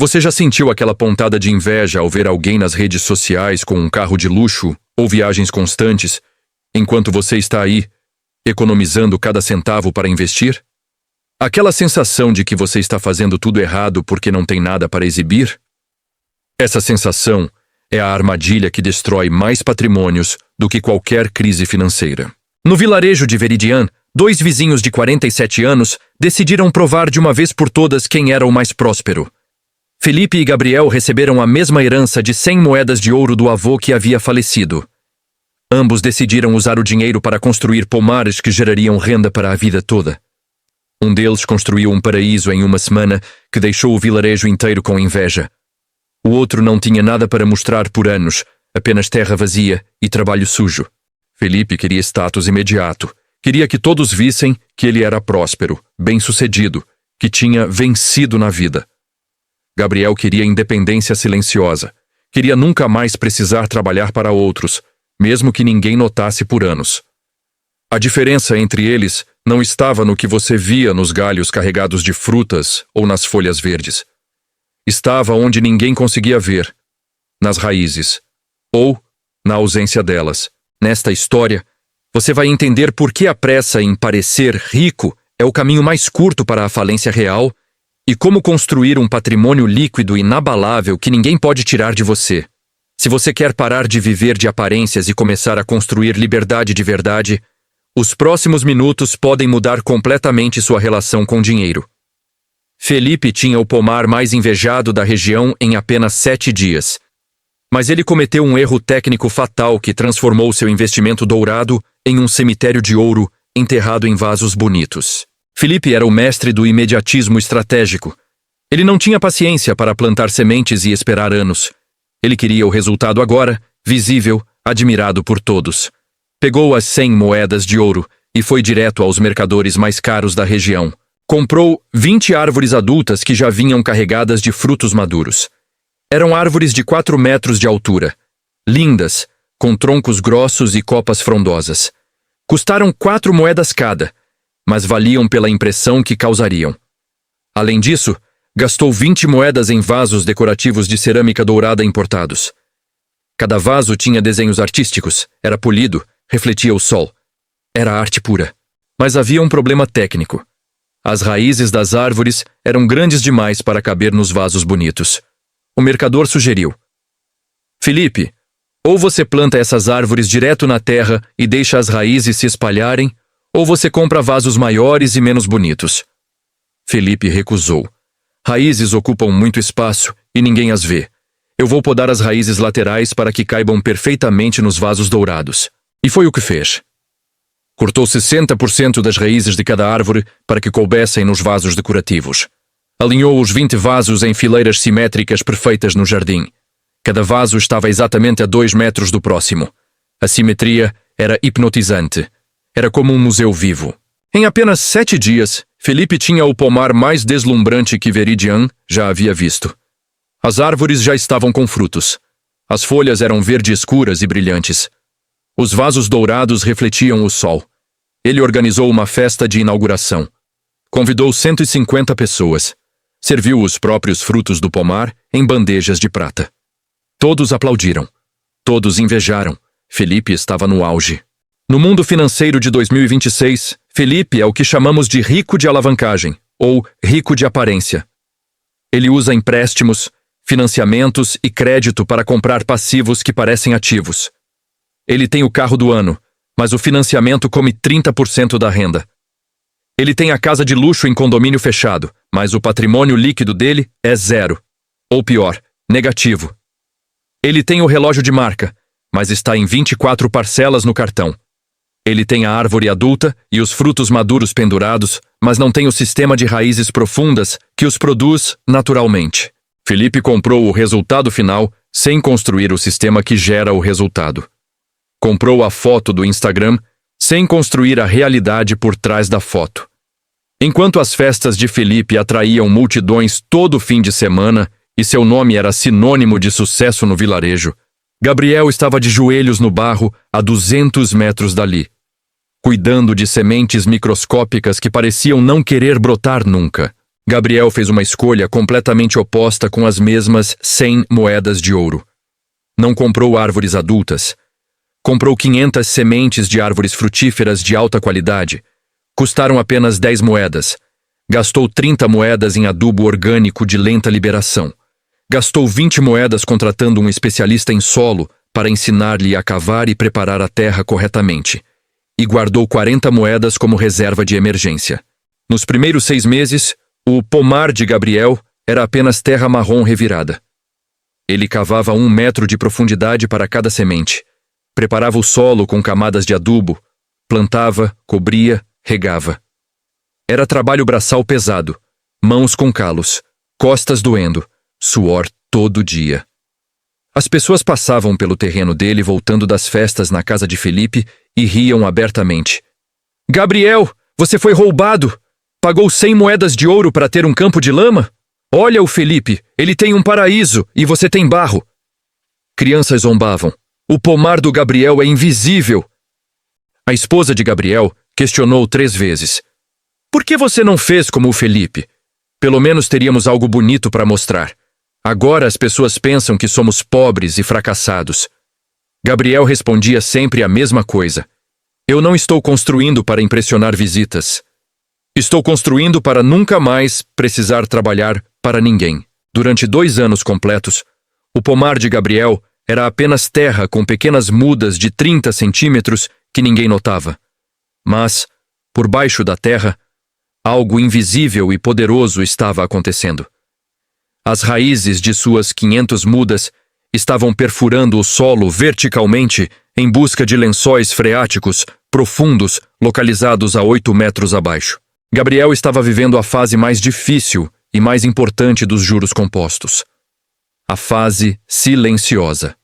Você já sentiu aquela pontada de inveja ao ver alguém nas redes sociais com um carro de luxo ou viagens constantes, enquanto você está aí, economizando cada centavo para investir? Aquela sensação de que você está fazendo tudo errado porque não tem nada para exibir? Essa sensação é a armadilha que destrói mais patrimônios do que qualquer crise financeira. No vilarejo de Veridian, dois vizinhos de 47 anos decidiram provar de uma vez por todas quem era o mais próspero. Felipe e Gabriel receberam a mesma herança de 100 moedas de ouro do avô que havia falecido. Ambos decidiram usar o dinheiro para construir pomares que gerariam renda para a vida toda. Um deles construiu um paraíso em uma semana que deixou o vilarejo inteiro com inveja. O outro não tinha nada para mostrar por anos, apenas terra vazia e trabalho sujo. Felipe queria status imediato. Queria que todos vissem que ele era próspero, bem-sucedido, que tinha vencido na vida. Gabriel queria independência silenciosa. Queria nunca mais precisar trabalhar para outros, mesmo que ninguém notasse por anos. A diferença entre eles não estava no que você via nos galhos carregados de frutas ou nas folhas verdes. Estava onde ninguém conseguia ver, nas raízes, ou na ausência delas. Nesta história, você vai entender por que a pressa em parecer rico é o caminho mais curto para a falência real e como construir um patrimônio líquido e inabalável que ninguém pode tirar de você. Se você quer parar de viver de aparências e começar a construir liberdade de verdade, os próximos minutos podem mudar completamente sua relação com dinheiro. Felipe tinha o pomar mais invejado da região em apenas 7 dias. Mas ele cometeu um erro técnico fatal que transformou seu investimento dourado em um cemitério de ouro enterrado em vasos bonitos. Felipe era o mestre do imediatismo estratégico. Ele não tinha paciência para plantar sementes e esperar anos. Ele queria o resultado agora, visível, admirado por todos. Pegou as 100 moedas de ouro e foi direto aos mercadores mais caros da região. Comprou 20 árvores adultas que já vinham carregadas de frutos maduros. Eram árvores de 4 metros de altura, lindas, com troncos grossos e copas frondosas. Custaram 4 moedas cada, mas valiam pela impressão que causariam. Além disso, gastou 20 moedas em vasos decorativos de cerâmica dourada importados. Cada vaso tinha desenhos artísticos, era polido, refletia o sol. Era arte pura. Mas havia um problema técnico. As raízes das árvores eram grandes demais para caber nos vasos bonitos. O mercador sugeriu: Felipe, ou você planta essas árvores direto na terra e deixa as raízes se espalharem, ou você compra vasos maiores e menos bonitos. Felipe recusou. Raízes ocupam muito espaço e ninguém as vê. Eu vou podar as raízes laterais para que caibam perfeitamente nos vasos dourados. E foi o que fez. Cortou 60% das raízes de cada árvore para que coubessem nos vasos decorativos. Alinhou os 20 vasos em fileiras simétricas perfeitas no jardim. Cada vaso estava exatamente a 2 metros do próximo. A simetria era hipnotizante. Era como um museu vivo. Em apenas 7 dias, Felipe tinha o pomar mais deslumbrante que Veridian já havia visto. As árvores já estavam com frutos. As folhas eram verde escuras e brilhantes. Os vasos dourados refletiam o sol. Ele organizou uma festa de inauguração. Convidou 150 pessoas. Serviu os próprios frutos do pomar em bandejas de prata. Todos aplaudiram. Todos invejaram. Felipe estava no auge. No mundo financeiro de 2026, Felipe é o que chamamos de rico de alavancagem, ou rico de aparência. Ele usa empréstimos, financiamentos e crédito para comprar passivos que parecem ativos. Ele tem o carro do ano, mas o financiamento come 30% da renda. Ele tem a casa de luxo em condomínio fechado, mas o patrimônio líquido dele é 0. Ou pior, negativo. Ele tem o relógio de marca, mas está em 24 parcelas no cartão. Ele tem a árvore adulta e os frutos maduros pendurados, mas não tem o sistema de raízes profundas que os produz naturalmente. Felipe comprou o resultado final sem construir o sistema que gera o resultado. Comprou a foto do Instagram sem construir a realidade por trás da foto. Enquanto as festas de Felipe atraíam multidões todo fim de semana e seu nome era sinônimo de sucesso no vilarejo, Gabriel estava de joelhos no barro a 200 metros dali, cuidando de sementes microscópicas que pareciam não querer brotar nunca. Gabriel fez uma escolha completamente oposta com as mesmas 100 moedas de ouro. Não comprou árvores adultas. Comprou 500 sementes de árvores frutíferas de alta qualidade. Custaram apenas 10 moedas. Gastou 30 moedas em adubo orgânico de lenta liberação. Gastou 20 moedas contratando um especialista em solo para ensinar-lhe a cavar e preparar a terra corretamente. E guardou 40 moedas como reserva de emergência. Nos primeiros 6 meses, o pomar de Gabriel era apenas terra marrom revirada. Ele cavava 1 metro de profundidade para cada semente. Preparava o solo com camadas de adubo, plantava, cobria, regava. Era trabalho braçal pesado, mãos com calos, costas doendo, suor todo dia. As pessoas passavam pelo terreno dele voltando das festas na casa de Felipe e riam abertamente. Gabriel, você foi roubado! Pagou 100 moedas de ouro para ter um campo de lama? Olha o Felipe, ele tem um paraíso e você tem barro. Crianças zombavam. O pomar do Gabriel é invisível. A esposa de Gabriel questionou 3 vezes. Por que você não fez como o Felipe? Pelo menos teríamos algo bonito para mostrar. Agora as pessoas pensam que somos pobres e fracassados. Gabriel respondia sempre a mesma coisa. Eu não estou construindo para impressionar visitas. Estou construindo para nunca mais precisar trabalhar para ninguém. Durante 2 anos completos, o pomar de Gabriel era apenas terra com pequenas mudas de 30 centímetros que ninguém notava. Mas, por baixo da terra, algo invisível e poderoso estava acontecendo. As raízes de suas 500 mudas estavam perfurando o solo verticalmente em busca de lençóis freáticos profundos localizados a 8 metros abaixo. Gabriel estava vivendo a fase mais difícil e mais importante dos juros compostos. A fase silenciosa.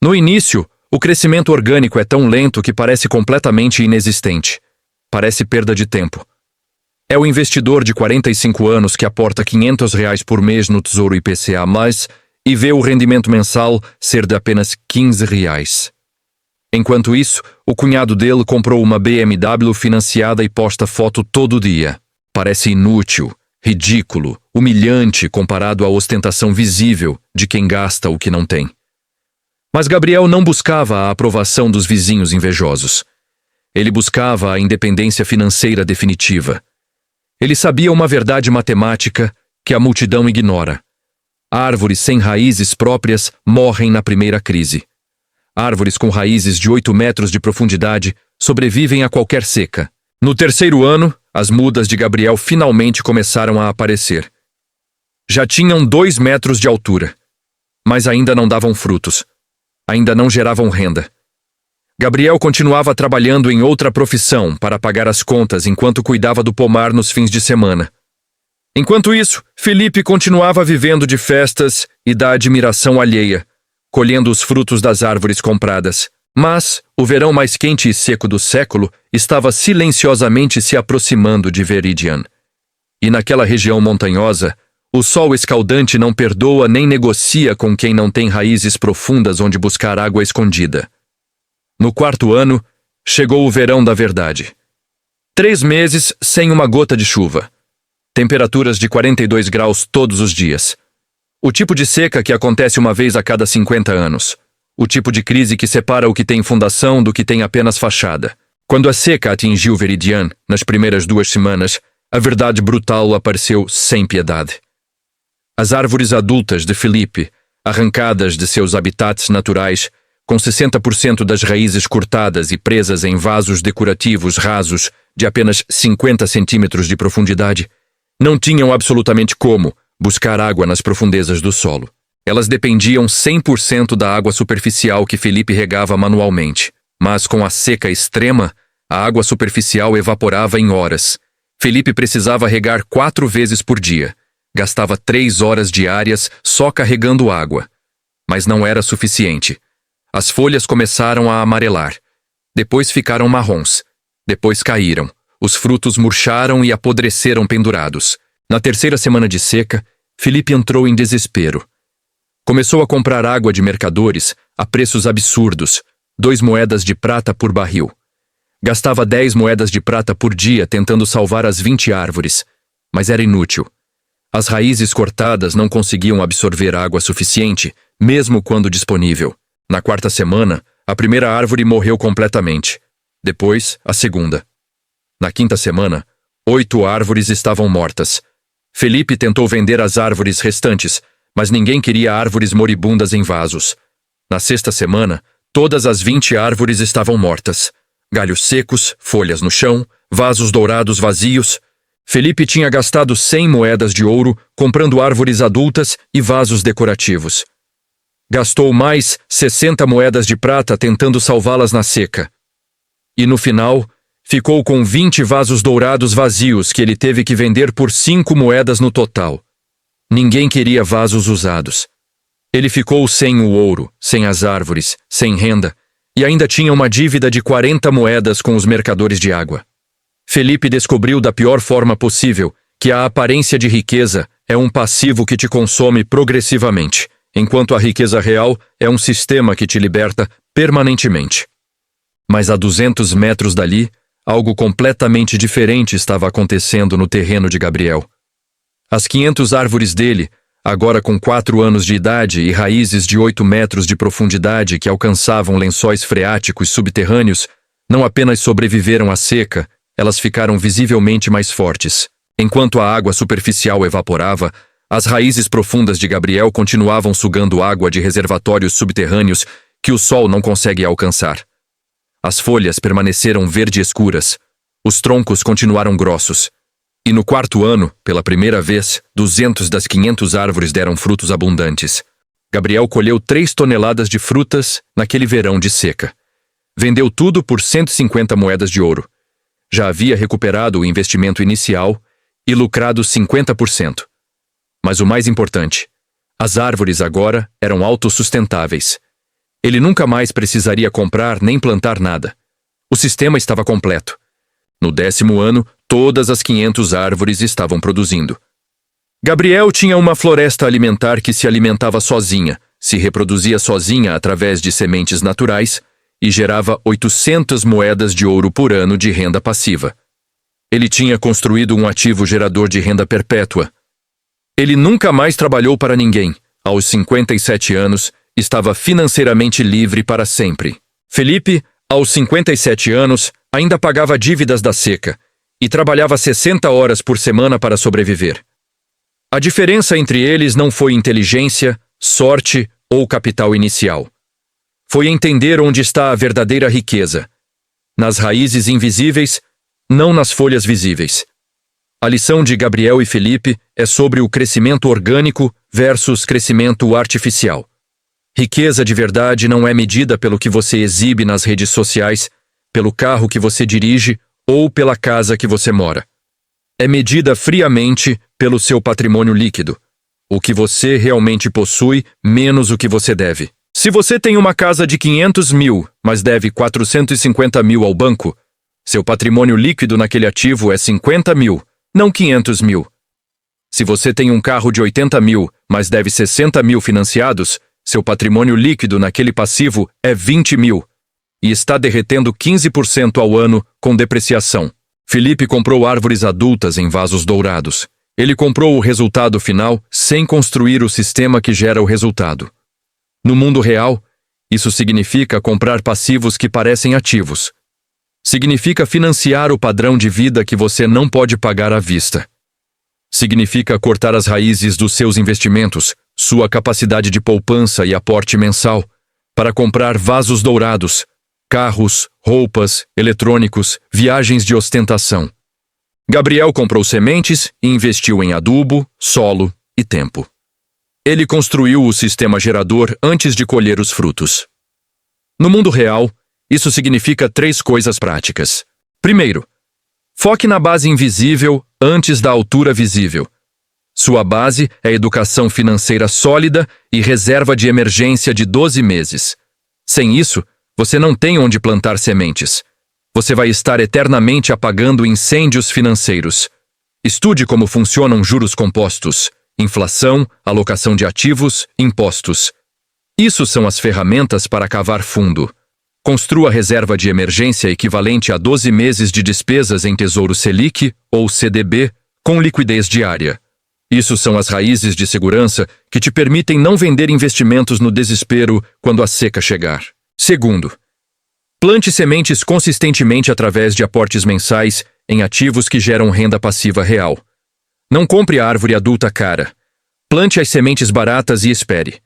No início, o crescimento orgânico é tão lento que parece completamente inexistente. Parece perda de tempo. É o investidor de 45 anos que aporta R$ 500 por mês no Tesouro IPCA+, e vê o rendimento mensal ser de apenas R$ 15. Enquanto isso, o cunhado dele comprou uma BMW financiada e posta foto todo dia. Parece inútil, ridículo, humilhante comparado à ostentação visível de quem gasta o que não tem. Mas Gabriel não buscava a aprovação dos vizinhos invejosos. Ele buscava a independência financeira definitiva. Ele sabia uma verdade matemática que a multidão ignora. Árvores sem raízes próprias morrem na primeira crise. Árvores com raízes de 8 metros de profundidade sobrevivem a qualquer seca. No 3º ano, as mudas de Gabriel finalmente começaram a aparecer. Já tinham 2 metros de altura, mas ainda não davam frutos. Ainda não geravam renda. Gabriel continuava trabalhando em outra profissão para pagar as contas enquanto cuidava do pomar nos fins de semana. Enquanto isso, Felipe continuava vivendo de festas e da admiração alheia, colhendo os frutos das árvores compradas. Mas o verão mais quente e seco do século estava silenciosamente se aproximando de Veridian. E naquela região montanhosa, o sol escaldante não perdoa nem negocia com quem não tem raízes profundas onde buscar água escondida. No 4º ano, chegou o verão da verdade. 3 meses sem uma gota de chuva. Temperaturas de 42 graus todos os dias. O tipo de seca que acontece uma vez a cada 50 anos. O tipo de crise que separa o que tem fundação do que tem apenas fachada. Quando a seca atingiu Veridian, nas primeiras 2 semanas, a verdade brutal apareceu sem piedade. As árvores adultas de Felipe, arrancadas de seus habitats naturais, com 60% das raízes cortadas e presas em vasos decorativos rasos de apenas 50 centímetros de profundidade, não tinham absolutamente como buscar água nas profundezas do solo. Elas dependiam 100% da água superficial que Felipe regava manualmente, mas com a seca extrema, a água superficial evaporava em horas. Felipe precisava regar 4 vezes por dia. Gastava 3 horas diárias só carregando água. Mas não era suficiente. As folhas começaram a amarelar. Depois ficaram marrons. Depois caíram. Os frutos murcharam e apodreceram pendurados. Na 3ª semana de seca, Felipe entrou em desespero. Começou a comprar água de mercadores a preços absurdos, 2 moedas de prata por barril. Gastava 10 moedas de prata por dia tentando salvar as 20 árvores, mas era inútil. As raízes cortadas não conseguiam absorver água suficiente, mesmo quando disponível. Na quarta semana, a primeira árvore morreu completamente. Depois, a segunda. Na quinta semana, 8 árvores estavam mortas. Felipe tentou vender as árvores restantes, mas ninguém queria árvores moribundas em vasos. Na sexta semana, todas as 20 árvores estavam mortas. Galhos secos, folhas no chão, vasos dourados vazios. Felipe tinha gastado 100 moedas de ouro comprando árvores adultas e vasos decorativos. Gastou mais 60 moedas de prata tentando salvá-las na seca. E no final, ficou com 20 vasos dourados vazios que ele teve que vender por 5 moedas no total. Ninguém queria vasos usados. Ele ficou sem o ouro, sem as árvores, sem renda, e ainda tinha uma dívida de 40 moedas com os mercadores de água. Felipe descobriu da pior forma possível que a aparência de riqueza é um passivo que te consome progressivamente, enquanto a riqueza real é um sistema que te liberta permanentemente. Mas a 200 metros dali, algo completamente diferente estava acontecendo no terreno de Gabriel. As 500 árvores dele, agora com 4 anos de idade e raízes de 8 metros de profundidade que alcançavam lençóis freáticos subterrâneos, não apenas sobreviveram à seca, elas ficaram visivelmente mais fortes. Enquanto a água superficial evaporava, as raízes profundas de Gabriel continuavam sugando água de reservatórios subterrâneos que o sol não consegue alcançar. As folhas permaneceram verde escuras, os troncos continuaram grossos. E no quarto ano, pela primeira vez, 200 das 500 árvores deram frutos abundantes. Gabriel colheu 3 toneladas de frutas naquele verão de seca. Vendeu tudo por 150 moedas de ouro. Já havia recuperado o investimento inicial e lucrado 50%. Mas o mais importante, as árvores agora eram autossustentáveis. Ele nunca mais precisaria comprar nem plantar nada. O sistema estava completo. No 10º ano, todas as 500 árvores estavam produzindo. Gabriel tinha uma floresta alimentar que se alimentava sozinha, se reproduzia sozinha através de sementes naturais e gerava 800 moedas de ouro por ano de renda passiva. Ele tinha construído um ativo gerador de renda perpétua. Ele nunca mais trabalhou para ninguém. Aos 57 anos, estava financeiramente livre para sempre. Felipe, aos 57 anos, ainda pagava dívidas da seca e trabalhava 60 horas por semana para sobreviver. A diferença entre eles não foi inteligência, sorte ou capital inicial. Foi entender onde está a verdadeira riqueza. Nas raízes invisíveis, não nas folhas visíveis. A lição de Gabriel e Felipe é sobre o crescimento orgânico versus crescimento artificial. Riqueza de verdade não é medida pelo que você exibe nas redes sociais, pelo carro que você dirige ou pela casa que você mora. É medida friamente pelo seu patrimônio líquido, o que você realmente possui menos o que você deve. Se você tem uma casa de 500 mil, mas deve 450 mil ao banco, seu patrimônio líquido naquele ativo é 50 mil, não 500 mil. Se você tem um carro de 80 mil, mas deve 60 mil financiados, seu patrimônio líquido naquele passivo é 20 mil e está derretendo 15% ao ano com depreciação. Felipe comprou árvores adultas em vasos dourados. Ele comprou o resultado final sem construir o sistema que gera o resultado. No mundo real, isso significa comprar passivos que parecem ativos. Significa financiar o padrão de vida que você não pode pagar à vista. Significa cortar as raízes dos seus investimentos, sua capacidade de poupança e aporte mensal, para comprar vasos dourados, carros, roupas, eletrônicos, viagens de ostentação. Gabriel comprou sementes e investiu em adubo, solo e tempo. Ele construiu o sistema gerador antes de colher os frutos. No mundo real, isso significa 3 coisas práticas. Primeiro, foque na base invisível antes da altura visível. Sua base é educação financeira sólida e reserva de emergência de 12 meses. Sem isso, você não tem onde plantar sementes. Você vai estar eternamente apagando incêndios financeiros. Estude como funcionam juros compostos, inflação, alocação de ativos, impostos. Isso são as ferramentas para cavar fundo. Construa reserva de emergência equivalente a 12 meses de despesas em Tesouro Selic ou CDB com liquidez diária. Isso são as raízes de segurança que te permitem não vender investimentos no desespero quando a seca chegar. Segundo, plante sementes consistentemente através de aportes mensais em ativos que geram renda passiva real. Não compre a árvore adulta cara. Plante as sementes baratas e espere.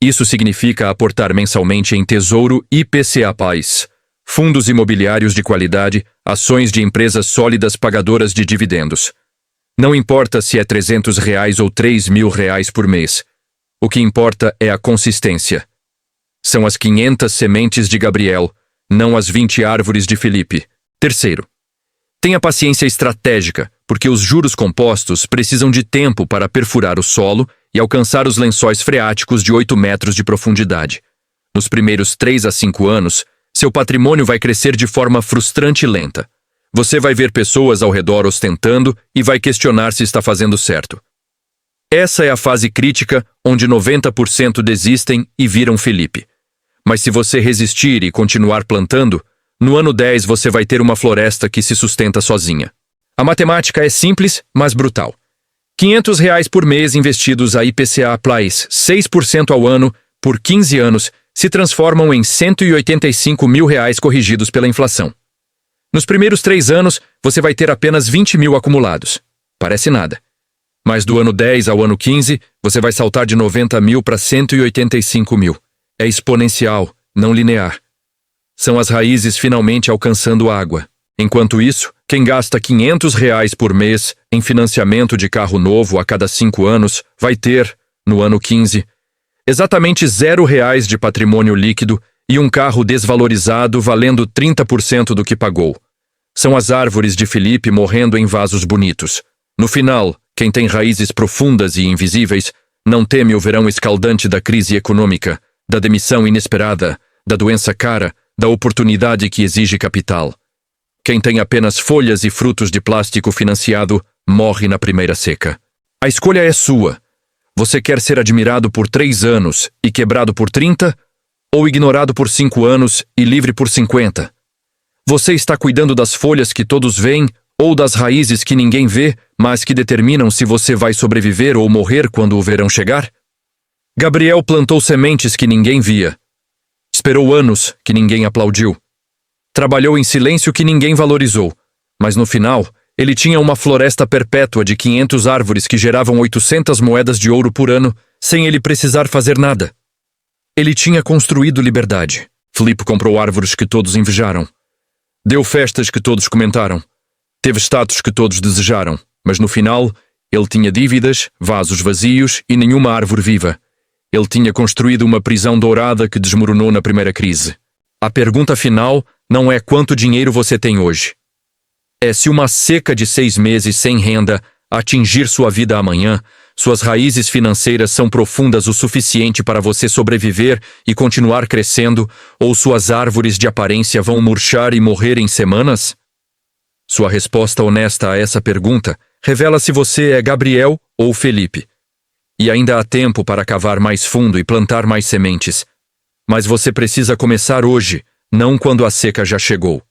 Isso significa aportar mensalmente em Tesouro IPCA+, fundos imobiliários de qualidade, ações de empresas sólidas pagadoras de dividendos. Não importa se é R$300 ou R$3.000 por mês. O que importa é a consistência. São as 500 sementes de Gabriel, não as 20 árvores de Felipe. Terceiro, tenha paciência estratégica, porque os juros compostos precisam de tempo para perfurar o solo e alcançar os lençóis freáticos de 8 metros de profundidade. Nos primeiros 3 a 5 anos, seu patrimônio vai crescer de forma frustrante e lenta. Você vai ver pessoas ao redor ostentando e vai questionar se está fazendo certo. Essa é a fase crítica onde 90% desistem e viram Felipe. Mas se você resistir e continuar plantando, no ano 10 você vai ter uma floresta que se sustenta sozinha. A matemática é simples, mas brutal. R$500 por mês investidos a IPCA+, 6% ao ano, por 15 anos, se transformam em R$185 mil corrigidos pela inflação. Nos primeiros 3 anos, você vai ter apenas 20 mil acumulados. Parece nada. Mas do ano 10 ao ano 15, você vai saltar de 90 mil para 185 mil. É exponencial, não linear. São as raízes finalmente alcançando água. Enquanto isso, quem gasta R$500 por mês em financiamento de carro novo a cada 5 anos vai ter, no ano 15, exatamente R$0 de patrimônio líquido e um carro desvalorizado valendo 30% do que pagou. São as árvores de Felipe morrendo em vasos bonitos. No final, quem tem raízes profundas e invisíveis não teme o verão escaldante da crise econômica, da demissão inesperada, da doença cara, da oportunidade que exige capital. Quem tem apenas folhas e frutos de plástico financiado morre na primeira seca. A escolha é sua. Você quer ser admirado por 3 anos e quebrado por 30? Ou ignorado por 5 anos e livre por 50? Você está cuidando das folhas que todos veem ou das raízes que ninguém vê, mas que determinam se você vai sobreviver ou morrer quando o verão chegar? Gabriel plantou sementes que ninguém via. Esperou anos que ninguém aplaudiu. Trabalhou em silêncio que ninguém valorizou. Mas no final, ele tinha uma floresta perpétua de 500 árvores que geravam 800 moedas de ouro por ano, sem ele precisar fazer nada. Ele tinha construído liberdade. Felipe comprou árvores que todos invejaram. Deu festas que todos comentaram. Teve status que todos desejaram. Mas no final, ele tinha dívidas, vasos vazios e nenhuma árvore viva. Ele tinha construído uma prisão dourada que desmoronou na primeira crise. A pergunta final não é quanto dinheiro você tem hoje. É se uma seca de 6 meses sem renda atingir sua vida amanhã, suas raízes financeiras são profundas o suficiente para você sobreviver e continuar crescendo, ou suas árvores de aparência vão murchar e morrer em semanas? Sua resposta honesta a essa pergunta revela se você é Gabriel ou Felipe. E ainda há tempo para cavar mais fundo e plantar mais sementes. Mas você precisa começar hoje, não quando a seca já chegou.